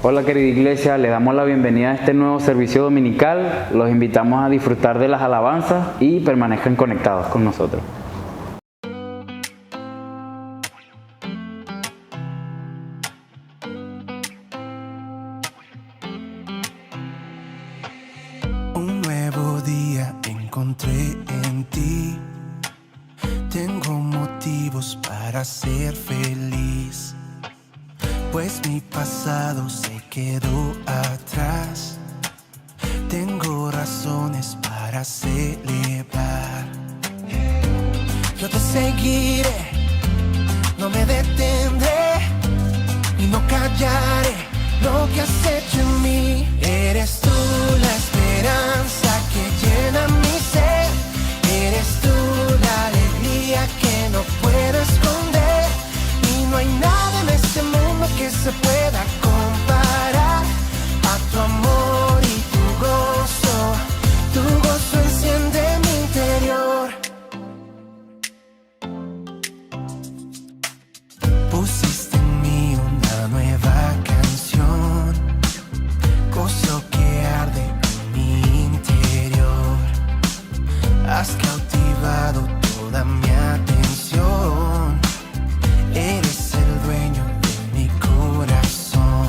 Hola querida iglesia, les damos la bienvenida a este nuevo servicio dominical. Los invitamos a disfrutar de las alabanzas y permanezcan conectados con nosotros. Un nuevo día encontré en ti. Tengo motivos para ser feliz, pues mi pasado se quedó atrás. Tengo razones para celebrar. Yo te seguiré, no me detendré y no callaré lo que has hecho en mí. Eres tú la esperanza que llena mi ser. Eres tú la alegría que no puedo esconder. Y no hay nada en este mundo que se pueda comparar a tu amor y tu gozo. Tu gozo enciende mi interior. Pusiste en mí una nueva canción, gozo que arde en mi interior. Has cautivado toda mi atención. Eres el dueño de mi corazón.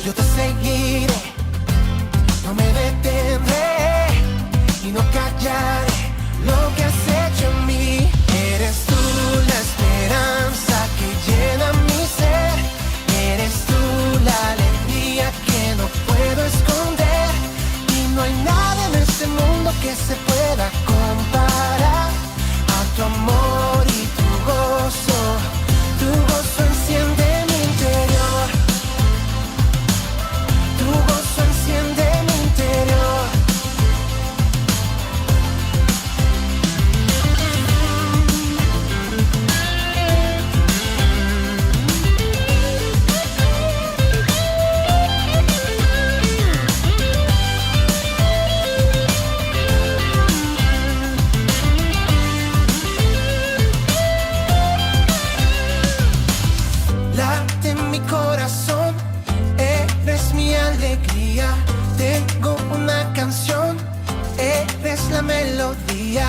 Yo te seguiré, no me detendré y no callaré lo que has hecho en mí. Eres tú la esperanza que llena mi ser. Eres tú la alegría que no puedo esconder. Y no hay nada en este mundo que se pueda comparar a tu amor y tu gozo. Tu gozo enciende mi interior. Tu gozo enciende mi interior. Late en mi corazón, eres mi alegría. Tengo una canción, eres la melodía.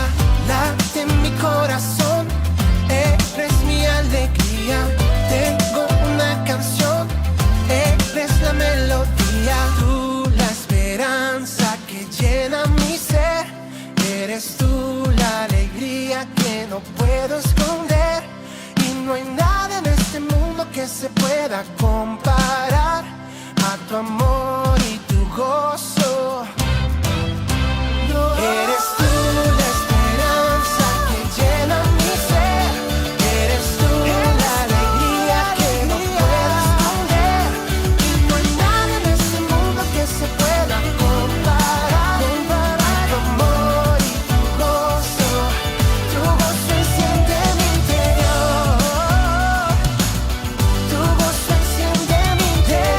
Late en mi corazón, eres mi alegría. Tengo una canción, eres la melodía. Tú la esperanza que llena mi ser. Eres tú la alegría que no puedo esconder. Y no hay nada en este mundo que se pueda comparar a tu amor y tu gozo. Eres tú la esperanza que llena mi ser. Eres tú la alegría que no puedo esconder. Y no hay nada en este mundo que se pueda comparar a tu amor y tu gozo. Tu gozo enciende mi interior. Tu gozo enciende mi interior. Tu gozo enciende mi interior.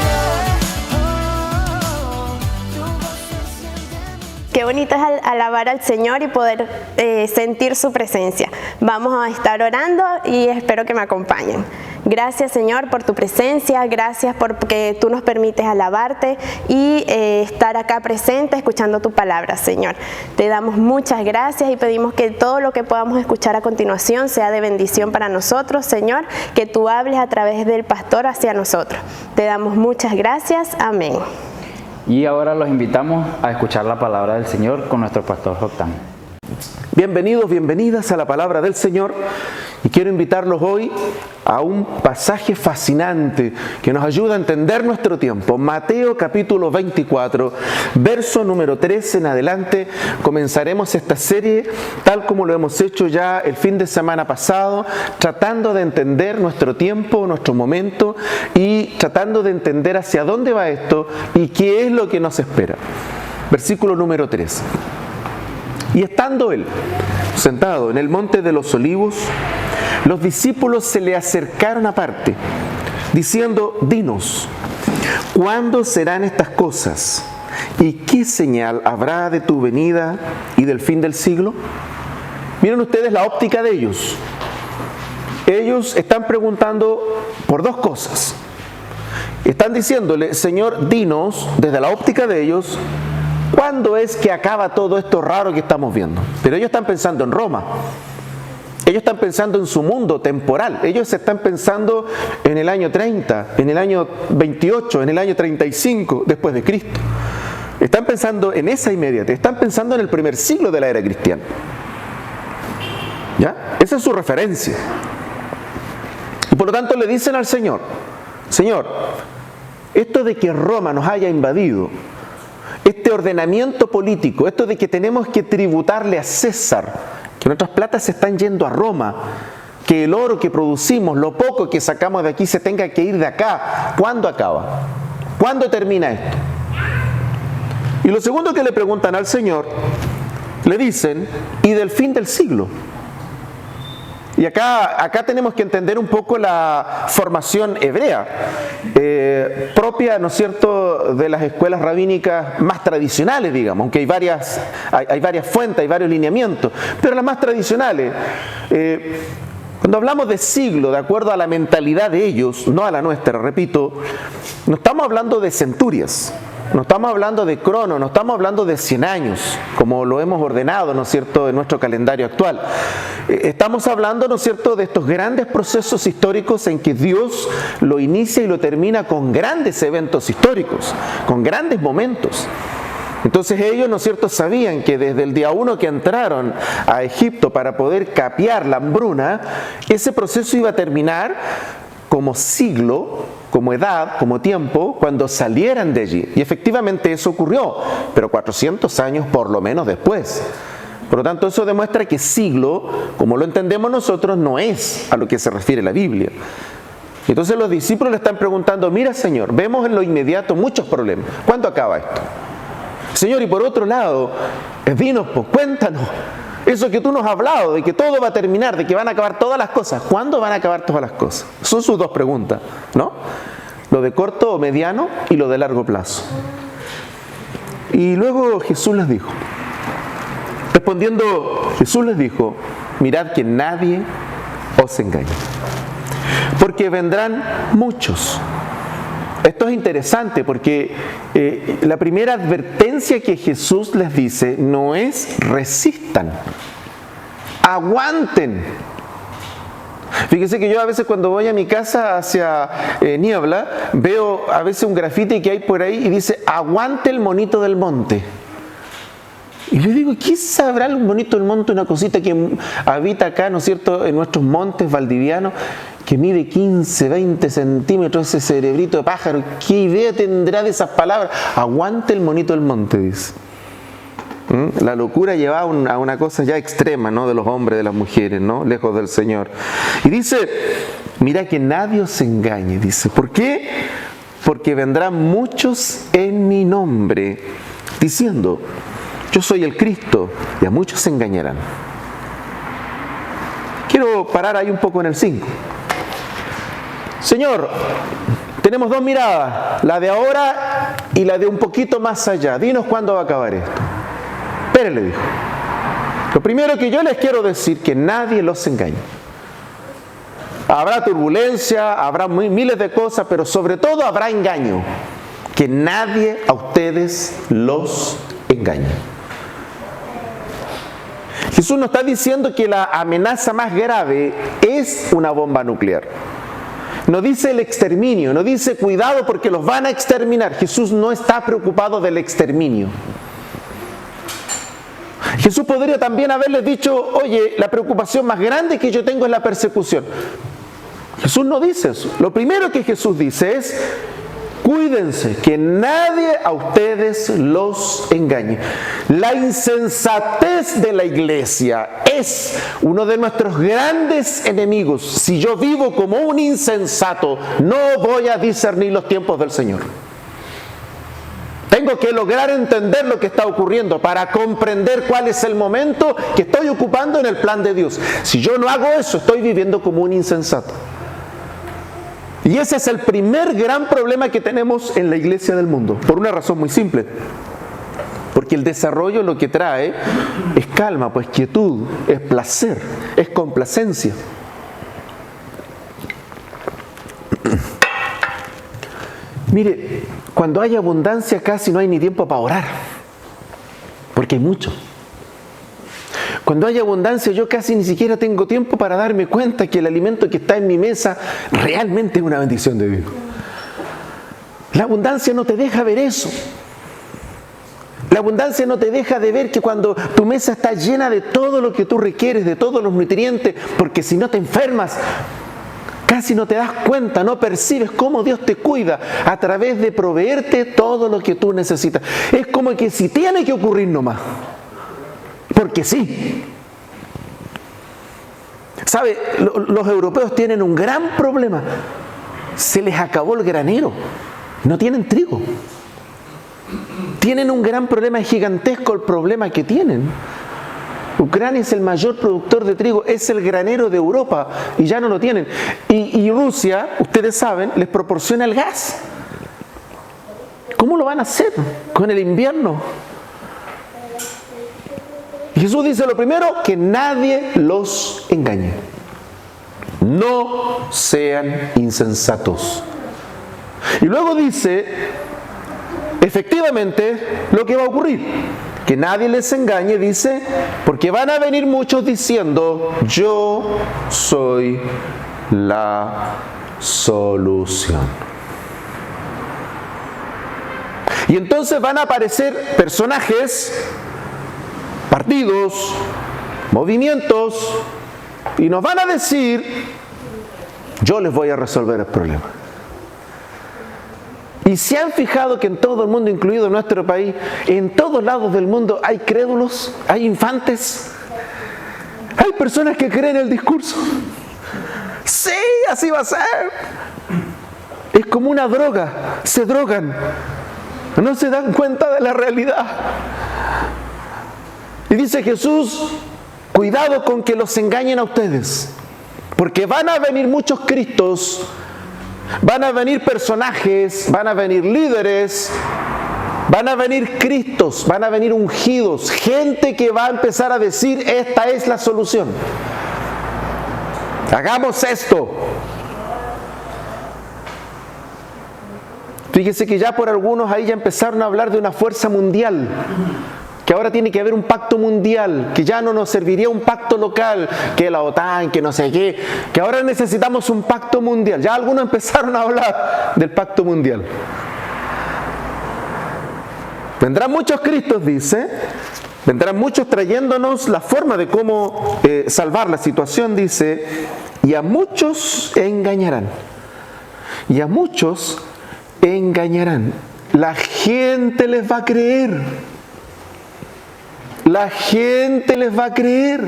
Qué bonito es alabar al Señor y poder sentir su presencia. Vamos a estar orando y espero que me acompañen. Gracias, Señor, por tu presencia. Gracias porque tú nos permites alabarte y estar acá presente escuchando tu palabra, Señor. Te damos muchas gracias y pedimos que todo lo que podamos escuchar a continuación sea de bendición para nosotros, Señor. Que tú hables a través del pastor hacia nosotros. Te damos muchas gracias. Amén. Y ahora los invitamos a escuchar la palabra del Señor con nuestro pastor Joctán. Bienvenidos, bienvenidas a la palabra del Señor, y quiero invitarlos hoy a un pasaje fascinante que nos ayuda a entender nuestro tiempo. Mateo capítulo 24, verso número 13 en adelante. Comenzaremos esta serie tal como lo hemos hecho ya el fin de semana pasado, tratando de entender nuestro tiempo, nuestro momento, y tratando de entender hacia dónde va esto y qué es lo que nos espera. Versículo número 3. Y estando él sentado en el monte de los olivos, los discípulos se le acercaron aparte, diciendo: dinos, ¿cuándo serán estas cosas? ¿Y qué señal habrá de tu venida y del fin del siglo? Miren ustedes la óptica de ellos. Ellos están preguntando por dos cosas. están diciéndole, Señor, dinos, desde la óptica de ellos, ¿cuándo es que acaba todo esto raro que estamos viendo? Pero ellos están pensando en Roma. Ellos están pensando en su mundo temporal. Ellos están pensando en el año 30, en el año 28, en el año 35 después de Cristo. Están pensando en esa inmediatez. Están pensando en el primer siglo de la era cristiana. ¿Ya? Esa es su referencia. Y por lo tanto le dicen al Señor, Señor, esto de que Roma nos haya invadido, este ordenamiento político, esto de que tenemos que tributarle a César, que nuestras platas se están yendo a Roma, que el oro que producimos, lo poco que sacamos de aquí se tenga que ir de acá, ¿cuándo acaba? ¿Cuándo termina esto? Y lo segundo que le preguntan al Señor, le dicen, ¿y del fin del siglo? Y acá tenemos que entender un poco la formación hebrea, propia, ¿no es cierto?, de las escuelas rabínicas más tradicionales, digamos, aunque hay varias fuentes, hay varios lineamientos, pero las más tradicionales. Cuando hablamos de siglo, de acuerdo a la mentalidad de ellos, no a la nuestra, repito, no estamos hablando de centurias. No estamos hablando de crono, no estamos hablando de 100 años, como lo hemos ordenado, ¿no es cierto?, en nuestro calendario actual. Estamos hablando, ¿no es cierto?, de estos grandes procesos históricos en que Dios lo inicia y lo termina con grandes eventos históricos, con grandes momentos. Entonces ellos, ¿no es cierto?, sabían que desde el día 1 que entraron a Egipto para poder capear la hambruna, ese proceso iba a terminar como siglo, como edad, como tiempo, cuando salieran de allí. Y efectivamente eso ocurrió, pero 400 años por lo menos después. Por lo tanto, eso demuestra que siglo, como lo entendemos nosotros, no es a lo que se refiere la Biblia. Entonces los discípulos le están preguntando, mira Señor, vemos en lo inmediato muchos problemas. ¿Cuándo acaba esto? Señor, y por otro lado, dinos, pues, cuéntanos. Eso que tú nos has hablado, de que todo va a terminar, de que van a acabar todas las cosas. ¿Cuándo van a acabar todas las cosas? Son sus dos preguntas, ¿no? Lo de corto o mediano y lo de largo plazo. Y luego Jesús les dijo, respondiendo Jesús les dijo, mirad que nadie os engañe, porque vendrán muchos. Esto es interesante porque la primera advertencia que Jesús les dice no es resistan, aguanten. Fíjense que yo a veces cuando voy a mi casa hacia Niebla, veo a veces un grafiti que hay por ahí y dice, aguante el monito del monte. Y yo digo, ¿qué sabrá el monito del monte? Una cosita que habita acá, ¿no es cierto?, en nuestros montes valdivianos, que mide 15, 20 centímetros, ese cerebrito de pájaro. ¿Qué idea tendrá de esas palabras? Aguante el monito del monte, dice. La locura lleva a una cosa ya extrema, ¿no?, de los hombres, de las mujeres, ¿no?, lejos del Señor. Y dice, mira que nadie os engañe, dice. ¿Por qué? Porque vendrán muchos en mi nombre, diciendo, yo soy el Cristo, y a muchos se engañarán. Quiero parar ahí un poco en el 5. Señor, tenemos dos miradas, la de ahora y la de un poquito más allá. Dinos cuándo va a acabar esto. Pérez le dijo, lo primero que yo les quiero decir, que nadie los engañe. Habrá turbulencia, habrá miles de cosas, pero sobre todo habrá engaño. Que nadie a ustedes los engañe. Jesús nos está diciendo que la amenaza más grave es una bomba nuclear. No dice el exterminio, no dice cuidado porque los van a exterminar. Jesús no está preocupado del exterminio. Jesús podría también haberles dicho, oye, la preocupación más grande que yo tengo es la persecución. Jesús no dice eso. Lo primero que Jesús dice es, cuídense, que nadie a ustedes los engañe. La insensatez de la iglesia es uno de nuestros grandes enemigos. Si yo vivo como un insensato, no voy a discernir los tiempos del Señor. Tengo que lograr entender lo que está ocurriendo para comprender cuál es el momento que estoy ocupando en el plan de Dios. Si yo no hago eso, estoy viviendo como un insensato. Y ese es el primer gran problema que tenemos en la iglesia del mundo, por una razón muy simple. Porque el desarrollo lo que trae es calma, pues quietud, es placer, es complacencia. Mire, cuando hay abundancia casi no hay ni tiempo para orar, porque hay mucho. Cuando hay abundancia yo casi ni siquiera tengo tiempo para darme cuenta que el alimento que está en mi mesa realmente es una bendición de Dios. La abundancia no te deja ver eso. La abundancia no te deja de ver que cuando tu mesa está llena de todo lo que tú requieres, de todos los nutrientes, porque si no te enfermas, casi no te das cuenta, no percibes cómo Dios te cuida a través de proveerte todo lo que tú necesitas. Es como que si tiene que ocurrir nomás, porque sí. ¿Sabe? Los europeos tienen un gran problema. Se les acabó el granero, no tienen trigo. Tienen un gran problema, es gigantesco el problema que tienen. Ucrania es el mayor productor de trigo, es el granero de Europa y ya no lo tienen. Y Rusia, ustedes saben, les proporciona el gas. ¿Cómo lo van a hacer con el invierno? Y Jesús dice lo primero, que nadie los engañe. No sean insensatos. Y luego dice, efectivamente, lo que va a ocurrir. Que nadie les engañe, dice, porque van a venir muchos diciendo, yo soy la solución. Y entonces van a aparecer personajes, partidos, movimientos, y nos van a decir, yo les voy a resolver el problema. Y se han fijado que en todo el mundo, incluido en nuestro país, en todos lados del mundo hay crédulos, hay infantes, hay personas que creen el discurso. Sí, así va a ser. Es como una droga, se drogan, no se dan cuenta de la realidad. Y dice Jesús, cuidado con que los engañen a ustedes, porque van a venir muchos Cristos, van a venir personajes, van a venir líderes, van a venir Cristos, van a venir ungidos, gente que va a empezar a decir, esta es la solución. Hagamos esto. Fíjese que ya por algunos ahí ya empezaron a hablar de una fuerza mundial, que ahora tiene que haber un pacto mundial, que ya no nos serviría un pacto local, que la OTAN, que no sé qué, que ahora necesitamos un pacto mundial. Ya algunos empezaron a hablar del pacto mundial. Vendrán muchos Cristos, dice, vendrán muchos trayéndonos la forma de cómo salvar la situación, dice, y a muchos engañarán. Y a muchos engañarán. La gente les va a creer. La gente les va a creer.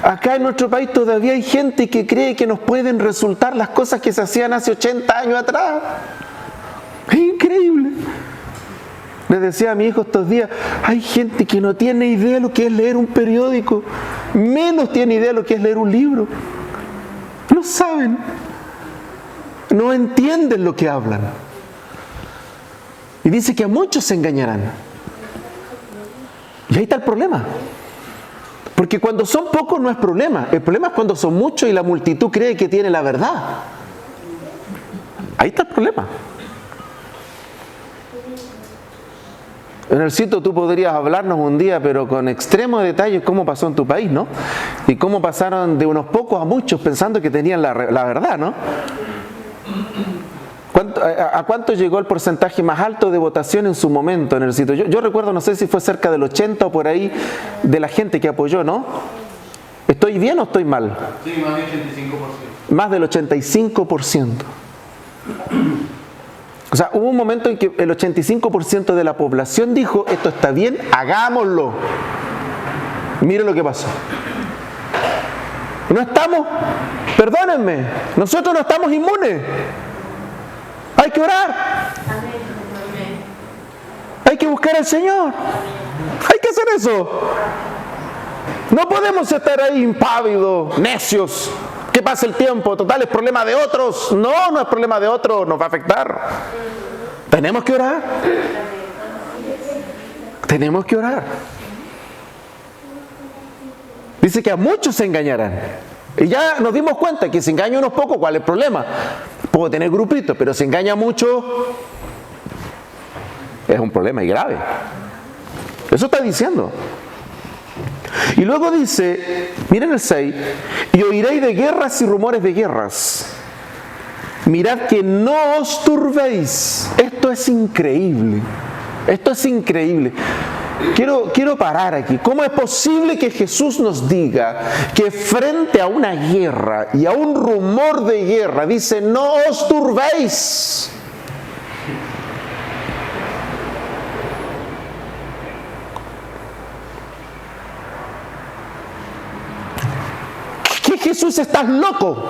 Acá en nuestro país todavía hay gente que cree que nos pueden resultar las cosas que se hacían hace 80 años atrás. Es increíble. Les decía a mi hijo estos días, hay gente que no tiene idea de lo que es leer un periódico, menos tiene idea de lo que es leer un libro. No saben, no entienden lo que hablan. Y dice que a muchos se engañarán. Y ahí está el problema. Porque cuando son pocos no es problema. El problema es cuando son muchos y la multitud cree que tiene la verdad. Ahí está el problema. En el sitio tú podrías hablarnos un día, pero con extremo detalle, cómo pasó en tu país, ¿no? Y cómo pasaron de unos pocos a muchos pensando que tenían la verdad, ¿no? ¿A cuánto llegó el porcentaje más alto de votación en su momento en el sitio? Yo recuerdo, no sé si fue cerca del 80 o por ahí, de la gente que apoyó, ¿no? ¿Estoy bien o estoy mal? Sí, más del 85%. Más del 85%. O sea, hubo un momento en que el 85% de la población dijo, esto está bien, hagámoslo. Mire lo que pasó. No estamos, perdónenme, nosotros no estamos inmunes. Hay que orar. Hay que buscar al Señor. Hay que hacer eso. No podemos estar ahí impávidos, necios. Que pase el tiempo, total, es problema de otros. No, no es problema de otros, nos va a afectar. Tenemos que orar. Tenemos que orar. Dice que a muchos se engañarán. Y ya nos dimos cuenta que si engaña unos pocos, ¿cuál es el problema? Puedo tener grupitos, pero si engaña mucho, es un problema y grave. Eso está diciendo. Y luego dice, miren el 6, y oiréis de guerras y rumores de guerras. Mirad que no os turbéis. Esto es increíble. Esto es increíble. Quiero parar aquí. ¿Cómo es posible que Jesús nos diga que frente a una guerra y a un rumor de guerra dice, no os turbéis? ¿Qué Jesús, estás loco?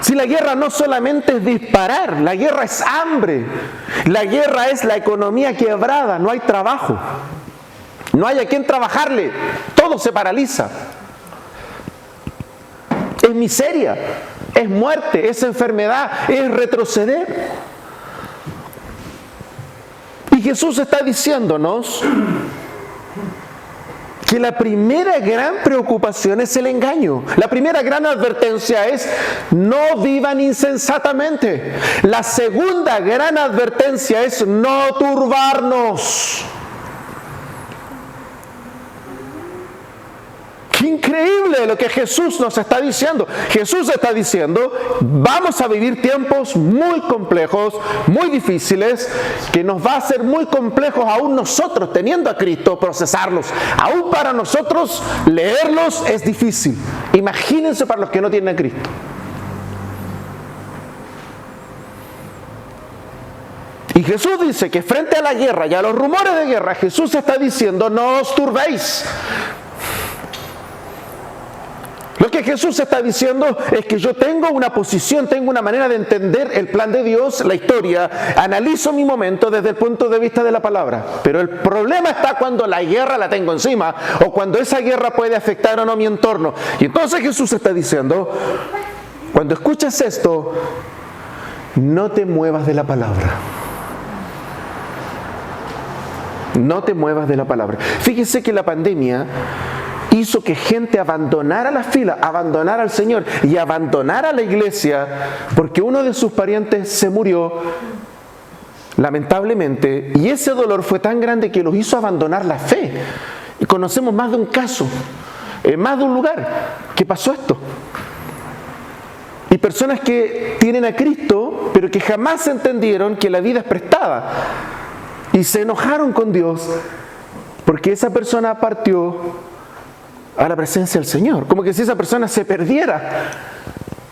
Si la guerra no solamente es disparar, la guerra es hambre, la guerra es la economía quebrada, no hay trabajo, no hay a quien trabajarle, todo se paraliza. Es miseria, es muerte, es enfermedad, es retroceder. Y Jesús está diciéndonos que la primera gran preocupación es el engaño. La primera gran advertencia es no vivan insensatamente. La segunda gran advertencia es no turbarnos. ¡Qué increíble lo que Jesús nos está diciendo! Jesús está diciendo, vamos a vivir tiempos muy complejos, muy difíciles, que nos va a ser muy complejos aún nosotros, teniendo a Cristo, procesarlos. Aún para nosotros leerlos es difícil. Imagínense para los que no tienen a Cristo. Y Jesús dice que frente a la guerra y a los rumores de guerra, Jesús está diciendo, no os turbéis. Lo que Jesús está diciendo es que yo tengo una posición, tengo una manera de entender el plan de Dios, la historia, analizo mi momento desde el punto de vista de la palabra. Pero el problema está cuando la guerra la tengo encima o cuando esa guerra puede afectar o no mi entorno. Y entonces Jesús está diciendo, cuando escuchas esto, no te muevas de la palabra. No te muevas de la palabra. Fíjese que la pandemia hizo que gente abandonara la fila, abandonara al Señor y abandonara la iglesia porque uno de sus parientes se murió, lamentablemente, y ese dolor fue tan grande que los hizo abandonar la fe. Y conocemos más de un caso, en más de un lugar, que pasó esto. Y personas que tienen a Cristo, pero que jamás entendieron que la vida es prestada. Y se enojaron con Dios porque esa persona partió a la presencia del Señor, como que si esa persona se perdiera.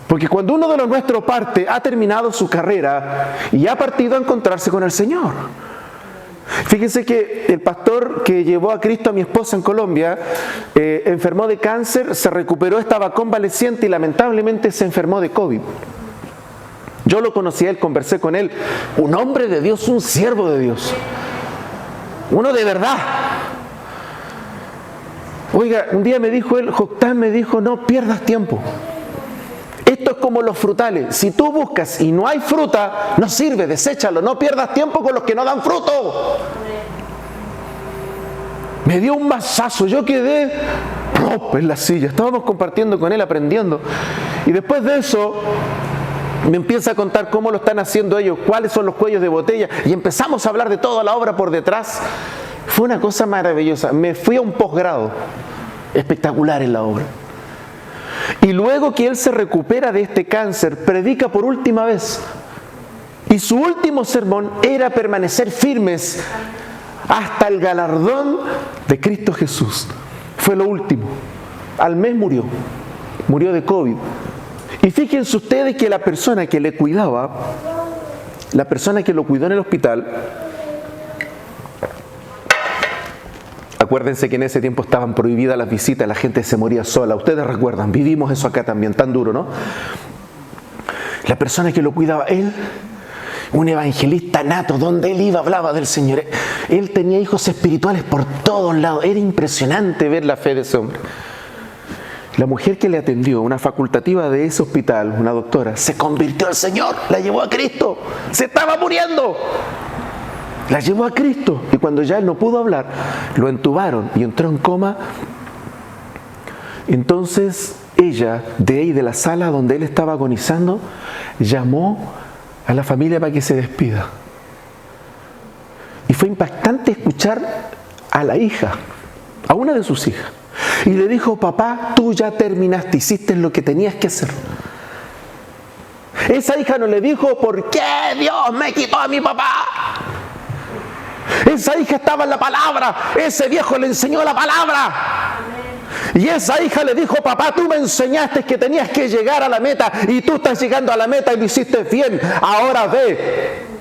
Porque cuando uno de los nuestros parte, ha terminado su carrera y ha partido a encontrarse con el Señor. Fíjense que el pastor que llevó a Cristo a mi esposa en Colombia enfermó de cáncer, se recuperó, estaba convaleciente y lamentablemente se enfermó de COVID. Yo lo conocí a él, conversé con él, un hombre de Dios, un siervo de Dios, uno de verdad. Oiga, un día me dijo él, Joctán me dijo, no pierdas tiempo. Esto es como los frutales. Si tú buscas y no hay fruta, no sirve, deséchalo. No pierdas tiempo con los que no dan fruto. Me dio un mazazo. Yo quedé en la silla. Estábamos compartiendo con él, aprendiendo. Y después de eso, me empieza a contar cómo lo están haciendo ellos, cuáles son los cuellos de botella. Y empezamos a hablar de toda la obra por detrás. Fue una cosa maravillosa. Me fui a un posgrado espectacular en la obra. Y luego que él se recupera de este cáncer, predica por última vez. Y su último sermón era permanecer firmes hasta el galardón de Cristo Jesús. Fue lo último. Al mes murió. Murió de COVID. Y fíjense ustedes que la persona que le cuidaba, la persona que lo cuidó en el hospital, acuérdense que en ese tiempo estaban prohibidas las visitas, la gente se moría sola. Ustedes recuerdan, vivimos eso acá también, tan duro, ¿no? La persona que lo cuidaba, él, un evangelista nato, donde él iba hablaba del Señor. Él tenía hijos espirituales por todos lados. Era impresionante ver la fe de ese hombre. La mujer que le atendió, una facultativa de ese hospital, una doctora, se convirtió al Señor, la llevó a Cristo, se estaba muriendo. La llevó a Cristo y cuando ya él no pudo hablar, lo entubaron y entró en coma Entonces ella, de ahí de la sala donde él estaba agonizando, llamó a la familia para que se despida. Y fue impactante escuchar a la hija, a una de sus hijas. Y le dijo: papá, tú ya terminaste, hiciste lo que tenías que hacer. Esa hija no le dijo: ¿por qué Dios me quitó a mi papá? Esa hija estaba en la palabra, ese viejo le enseñó la palabra. Y esa hija le dijo: papá, tú me enseñaste que tenías que llegar a la meta y tú estás llegando a la meta y lo hiciste bien. Ahora ve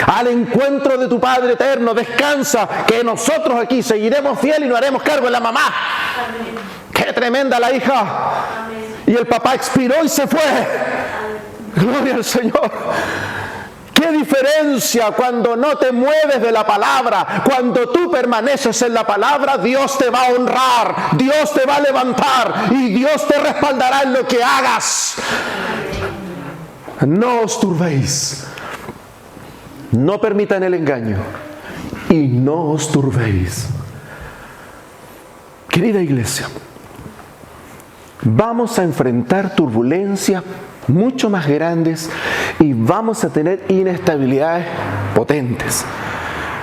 al encuentro de tu Padre eterno, descansa, que nosotros aquí seguiremos fiel y nos haremos cargo de la mamá. Amén. ¡Qué tremenda la hija! Amén. Y el papá expiró y se fue. Amén. Gloria al Señor. ¡Qué diferencia cuando no te mueves de la palabra! Cuando tú permaneces en la palabra, Dios te va a honrar, Dios te va a levantar y Dios te respaldará en lo que hagas. No os turbéis. No permitan el engaño y no os turbéis. Querida iglesia, vamos a enfrentar turbulencias mucho más grandes y vamos a tener inestabilidades potentes.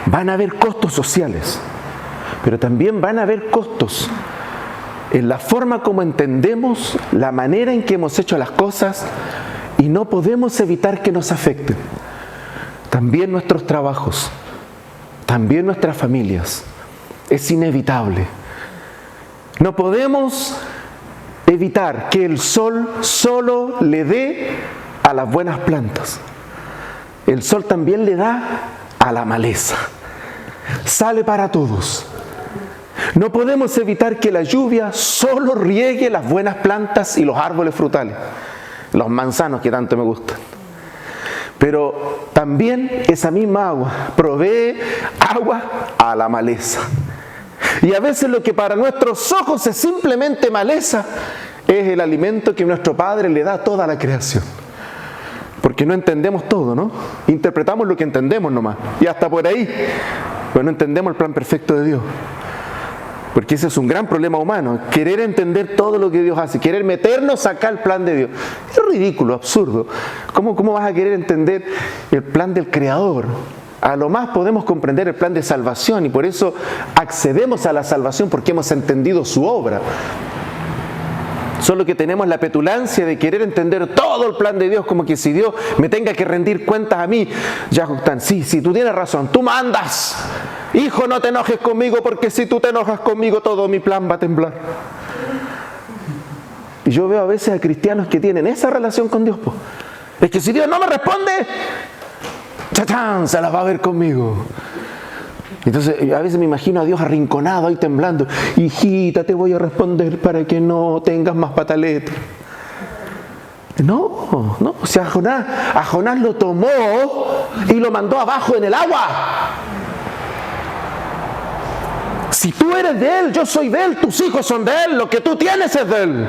Van a haber costos sociales, pero también van a haber costos en la forma como entendemos, la manera en que hemos hecho las cosas, y no podemos evitar que nos afecten. También nuestros trabajos, también nuestras familias. Es inevitable. No podemos evitar que el sol solo le dé a las buenas plantas. El sol también le da a la maleza. Sale para todos. No podemos evitar que la lluvia solo riegue las buenas plantas y los árboles frutales, los manzanos que tanto me gustan. Pero también esa misma agua provee agua a la maleza. Y a veces lo que para nuestros ojos es simplemente maleza es el alimento que nuestro Padre le da a toda la creación. Porque no entendemos todo, ¿no? Interpretamos lo que entendemos nomás. Y hasta por ahí, pues no entendemos el plan perfecto de Dios. Porque ese es un gran problema humano, querer entender todo lo que Dios hace, querer meternos acá al plan de Dios. Es ridículo, absurdo. ¿Cómo vas a querer entender el plan del Creador? A lo más podemos comprender el plan de salvación y por eso accedemos a la salvación porque hemos entendido su obra. Solo que tenemos la petulancia de querer entender todo el plan de Dios, como que si Dios me tenga que rendir cuentas a mí. Ya, Juan, sí, tú tienes razón, tú mandas. Hijo, no te enojes conmigo porque si tú te enojas conmigo todo mi plan va a temblar. Y yo veo a veces a cristianos que tienen esa relación con Dios. Po. Es que si Dios no me responde, ¡chachán! Se las va a ver conmigo. Entonces a veces me imagino a Dios arrinconado ahí temblando. Hijita, te voy a responder para que no tengas más pataletas. No, o sea, a Jonás lo tomó y lo mandó abajo en el agua. Si tú eres de Él, yo soy de Él, tus hijos son de Él, lo que tú tienes es de Él.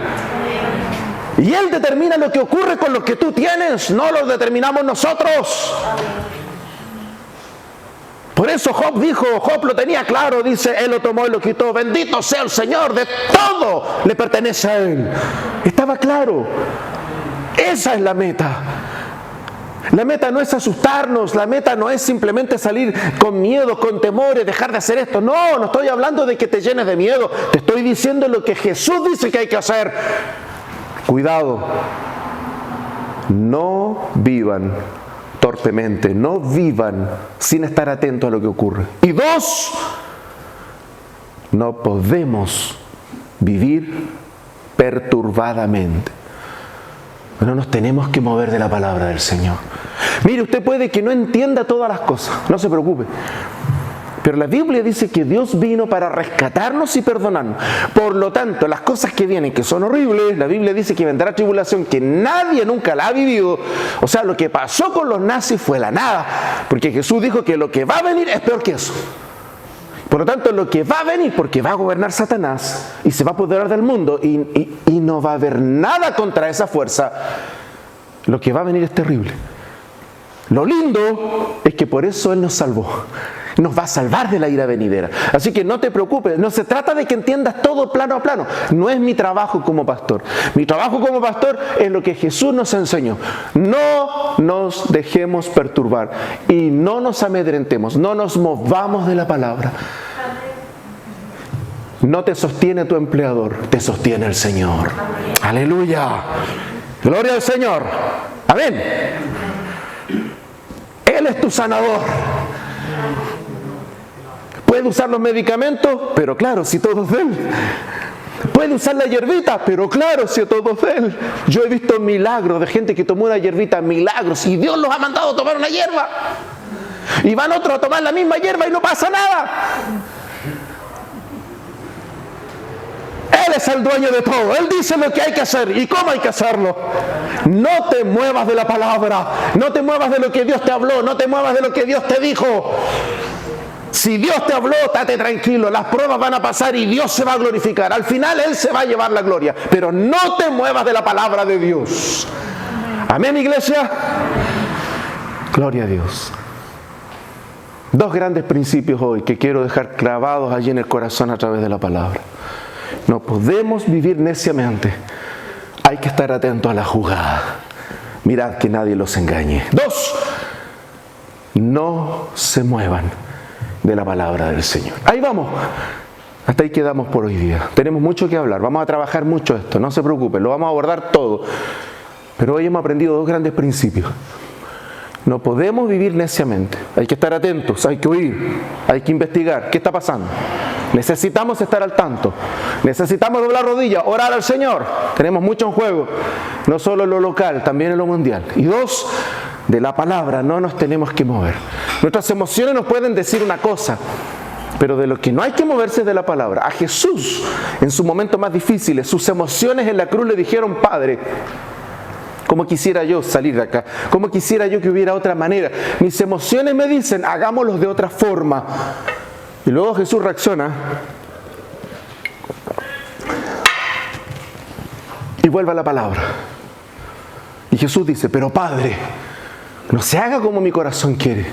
Y Él determina lo que ocurre con lo que tú tienes, no lo determinamos nosotros. Por eso Job dijo, Job lo tenía claro, dice, Él lo tomó y lo quitó. Bendito sea el Señor, de todo le pertenece a Él. Estaba claro. Esa es la meta. La meta no es asustarnos, la meta no es simplemente salir con miedo, con temores, dejar de hacer esto. No estoy hablando de que te llenes de miedo. Te estoy diciendo lo que Jesús dice que hay que hacer. Cuidado. No vivan torpemente, no vivan sin estar atentos a lo que ocurre. Y dos, no podemos vivir perturbadamente. No nos tenemos que mover de la palabra del Señor. Mire, usted puede que no entienda todas las cosas, no se preocupe. Pero la Biblia dice que Dios vino para rescatarnos y perdonarnos. Por lo tanto, las cosas que vienen, que son horribles, la Biblia dice que vendrá tribulación que nadie nunca la ha vivido. O sea, lo que pasó con los nazis fue la nada. Porque Jesús dijo que lo que va a venir es peor que eso. Por lo tanto, lo que va a venir, porque va a gobernar Satanás y se va a apoderar del mundo y no va a haber nada contra esa fuerza, lo que va a venir es terrible. Lo lindo es que por eso Él nos salvó. nos va a salvar de la ira venidera. Así que no te preocupes, no se trata de que entiendas todo plano a plano. No es mi trabajo como pastor. Mi trabajo como pastor es lo que Jesús nos enseñó. No nos dejemos perturbar y no nos amedrentemos, no nos movamos de la palabra. No te sostiene tu empleador, te sostiene el Señor. Aleluya. Gloria al Señor. Amén. Él es tu sanador. Puede usar los medicamentos, pero claro, si todo es de Él. Puede usar la hierbita, pero claro, si todo es de Él. Yo he visto milagros de gente que tomó una hierbita, milagros, y Dios los ha mandado a tomar una hierba. Y van otros a tomar la misma hierba y no pasa nada. Él es el dueño de todo. Él dice lo que hay que hacer y cómo hay que hacerlo. No te muevas de la palabra. No te muevas de lo que Dios te habló. No te muevas de lo que Dios te dijo. Si Dios te habló, estate tranquilo. Las pruebas van a pasar y Dios se va a glorificar. Al final Él se va a llevar la gloria. Pero no te muevas de la palabra de Dios. Amén, iglesia. Gloria a Dios. Dos grandes principios hoy que quiero dejar clavados allí en el corazón a través de la palabra. No podemos vivir neciamente. Hay que estar atento a la jugada. Mirad que nadie los engañe. 2. No se muevan de la palabra del Señor. Ahí vamos. Hasta ahí quedamos por hoy día. Tenemos mucho que hablar. Vamos a trabajar mucho esto. No se preocupen. Lo vamos a abordar todo. Pero hoy hemos aprendido dos grandes principios. No podemos vivir neciamente. Hay que estar atentos, hay que oír, hay que investigar. ¿Qué está pasando? Necesitamos estar al tanto. Necesitamos doblar rodillas, orar al Señor. Tenemos mucho en juego. No solo en lo local, también en lo mundial. Y 2, de la palabra no nos tenemos que mover. Nuestras emociones nos pueden decir una cosa, pero de lo que no hay que moverse es de la palabra. A Jesús, en sus momentos más difíciles, sus emociones en la cruz le dijeron: Padre, ¿cómo quisiera yo salir de acá? ¿Cómo quisiera yo que hubiera otra manera? Mis emociones me dicen, hagámoslo de otra forma. Y luego Jesús reacciona y vuelve a la palabra. Y Jesús dice: pero Padre, no se haga como mi corazón quiere.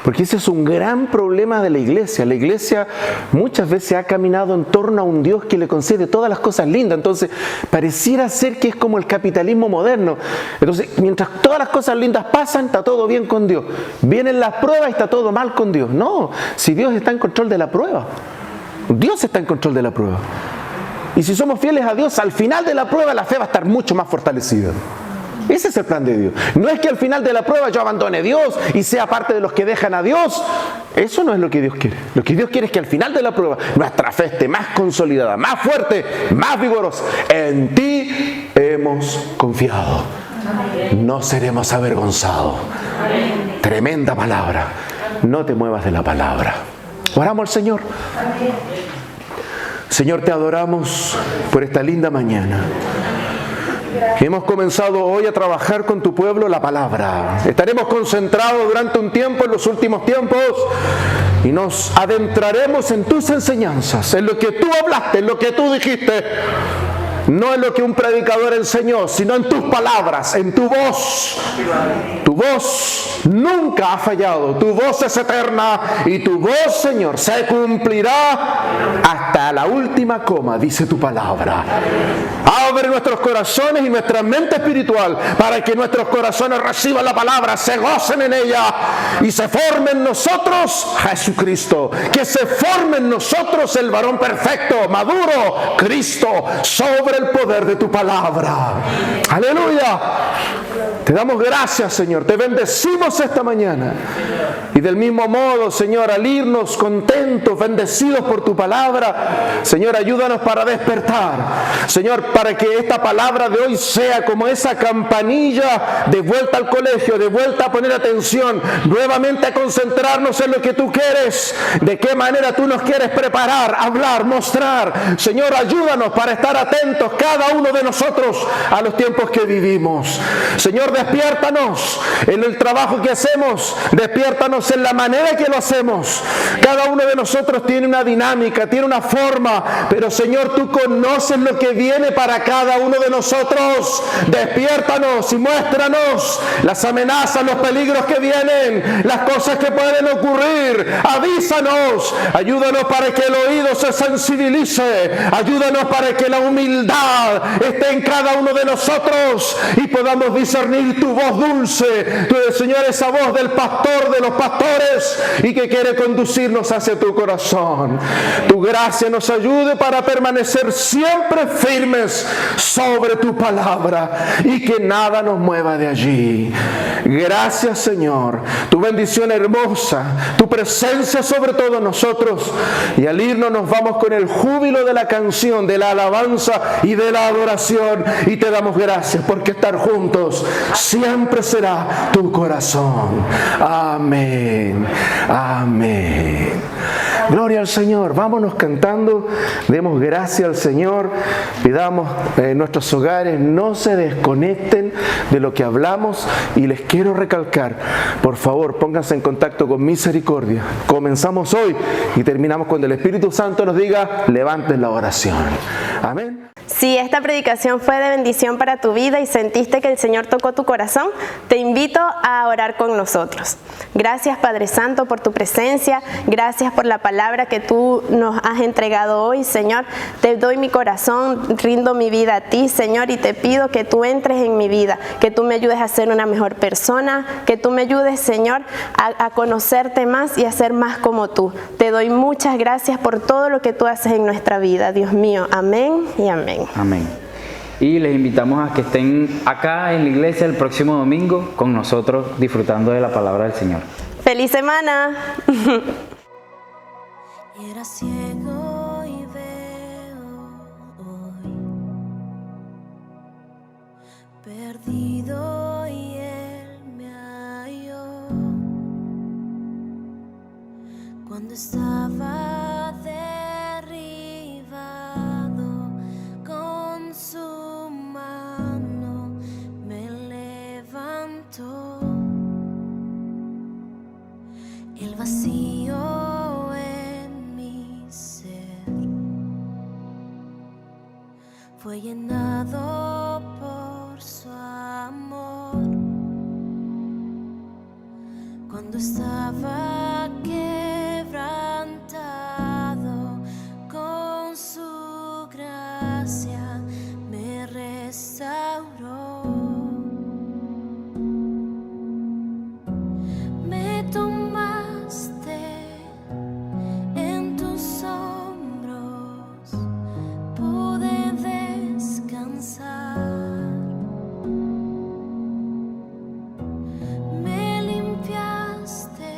Porque ese es un gran problema de la iglesia. La iglesia muchas veces ha caminado en torno a un Dios que le concede todas las cosas lindas. Entonces, pareciera ser que es como el capitalismo moderno. Entonces, mientras todas las cosas lindas pasan, está todo bien con Dios. Vienen las pruebas y está todo mal con Dios. No, si Dios está en control de la prueba. Dios está en control de la prueba. Y si somos fieles a Dios, al final de la prueba la fe va a estar mucho más fortalecida. Ese es el plan de Dios. No es que al final de la prueba yo abandone a Dios y sea parte de los que dejan a Dios. Eso no es lo que Dios quiere. Lo que Dios quiere es que al final de la prueba nuestra fe esté más consolidada, más fuerte, más vigorosa. En ti hemos confiado. No seremos avergonzados. Tremenda palabra. No te muevas de la palabra. Oramos al Señor. Señor, te adoramos por esta linda mañana. Hemos comenzado hoy a trabajar con tu pueblo la palabra. Estaremos concentrados durante un tiempo en los últimos tiempos y nos adentraremos en tus enseñanzas, en lo que tú hablaste, en lo que tú dijiste. No en lo que un predicador enseñó, sino en tus palabras, en tu voz. Tu voz nunca ha fallado. Tu voz es eterna y tu voz, Señor, se cumplirá hasta la última coma, dice tu palabra. Abre nuestros corazones y nuestra mente espiritual para que nuestros corazones reciban la palabra, se gocen en ella y se forme en nosotros Jesucristo. Que se forme en nosotros el varón perfecto, maduro, Cristo, sobre el poder de tu palabra. Aleluya. Te damos gracias, Señor. Te bendecimos esta mañana. Y del mismo modo, Señor, al irnos contentos, bendecidos por tu palabra, Señor, ayúdanos para despertar. Señor, para que esta palabra de hoy sea como esa campanilla de vuelta al colegio, de vuelta a poner atención, nuevamente a concentrarnos en lo que tú quieres, de qué manera tú nos quieres preparar, hablar, mostrar. Señor, ayúdanos para estar atentos cada uno de nosotros a los tiempos que vivimos. Señor, despiértanos en el trabajo que hacemos, despiértanos en la manera que lo hacemos. Cada uno de nosotros tiene una dinámica, tiene una forma, pero Señor, tú conoces lo que viene para cada uno de nosotros. Despiértanos y muéstranos las amenazas, los peligros que vienen, las cosas que pueden ocurrir. Avísanos, ayúdanos para que el oído se sensibilice, ayúdanos para que la humildad esté en cada uno de nosotros y podamos discernir tu voz dulce, Señor, esa voz del pastor de los pastores y que quiere conducirnos hacia tu corazón. Tu gracia nos ayude para permanecer siempre firmes sobre tu palabra y que nada nos mueva de allí. Gracias, Señor, tu bendición hermosa, tu presencia sobre todos nosotros, y al irnos nos vamos con el júbilo de la canción, de la alabanza y de la adoración, y te damos gracias porque estar juntos siempre será tu corazón. Amén. Amén. Gloria al Señor. Vámonos cantando, demos gracias al Señor, pidamos en nuestros hogares no se desconecten de lo que hablamos, y les quiero recalcar, por favor, pónganse en contacto con Misericordia. Comenzamos hoy y terminamos cuando el Espíritu Santo nos diga, levanten la oración. Amén. Si esta predicación fue de bendición para tu vida y sentiste que el Señor tocó tu corazón, te invito a orar con nosotros. Gracias, Padre Santo, por tu presencia. Gracias por la palabra que tú nos has entregado hoy, Señor. Te doy mi corazón, rindo mi vida a ti, Señor, y te pido que tú entres en mi vida, que tú me ayudes a ser una mejor persona, que tú me ayudes, Señor, a conocerte más y a ser más como tú. Te doy muchas gracias por todo lo que tú haces en nuestra vida, Dios mío. Amén y amén. Amén. Y les invitamos a que estén acá en la iglesia el próximo domingo con nosotros disfrutando de la palabra del Señor. ¡Feliz semana! Era ciego y veo hoy, perdido y Él me halló. Cuando estaba derribado, con su mano me levantó. El vacío en mi ser fue llenado por su amor. Cuando estaba quebrantado, con su gracia me restauró. Me tomaste en tus hombros, pude descansar. Me limpiaste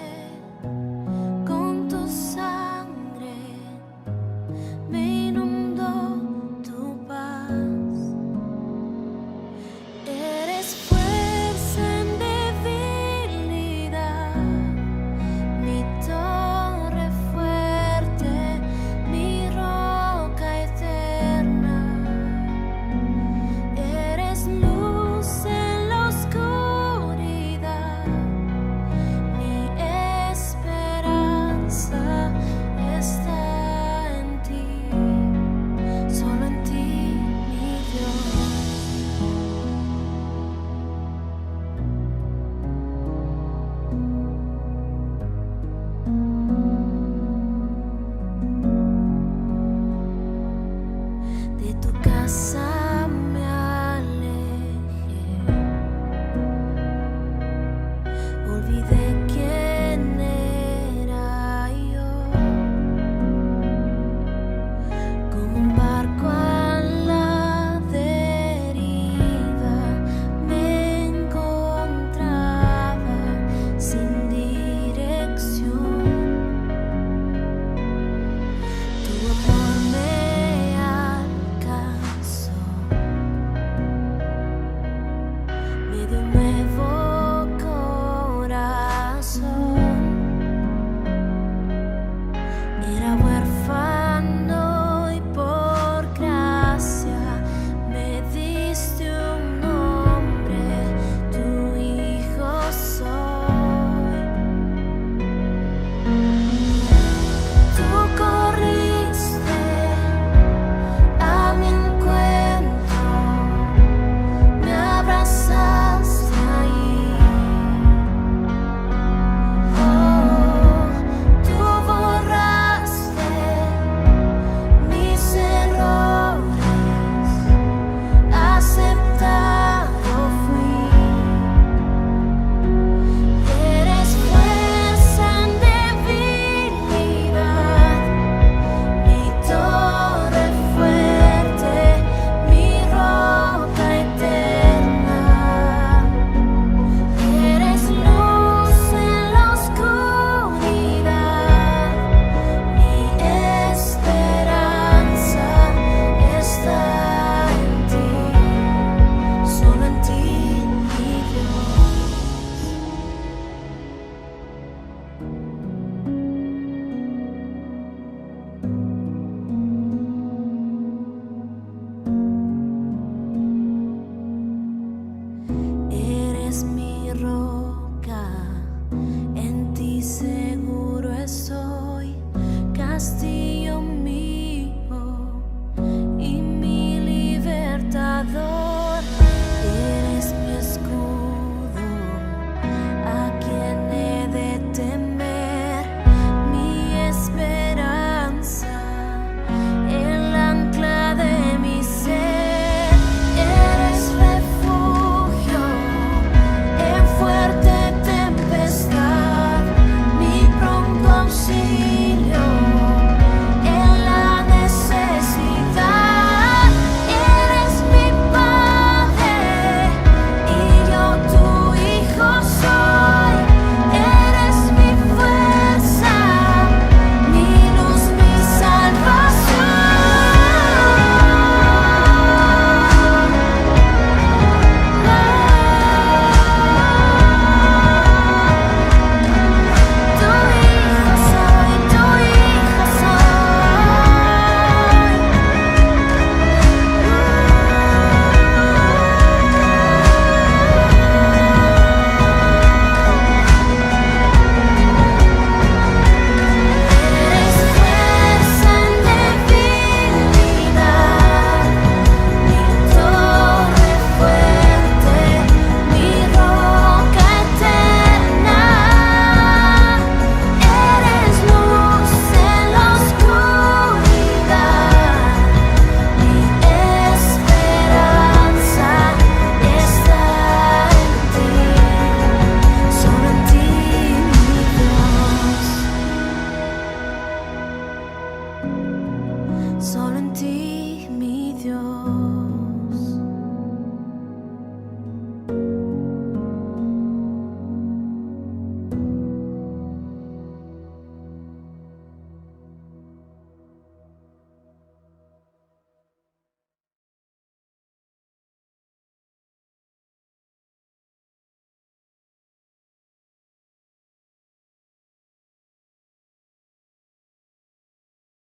justicia.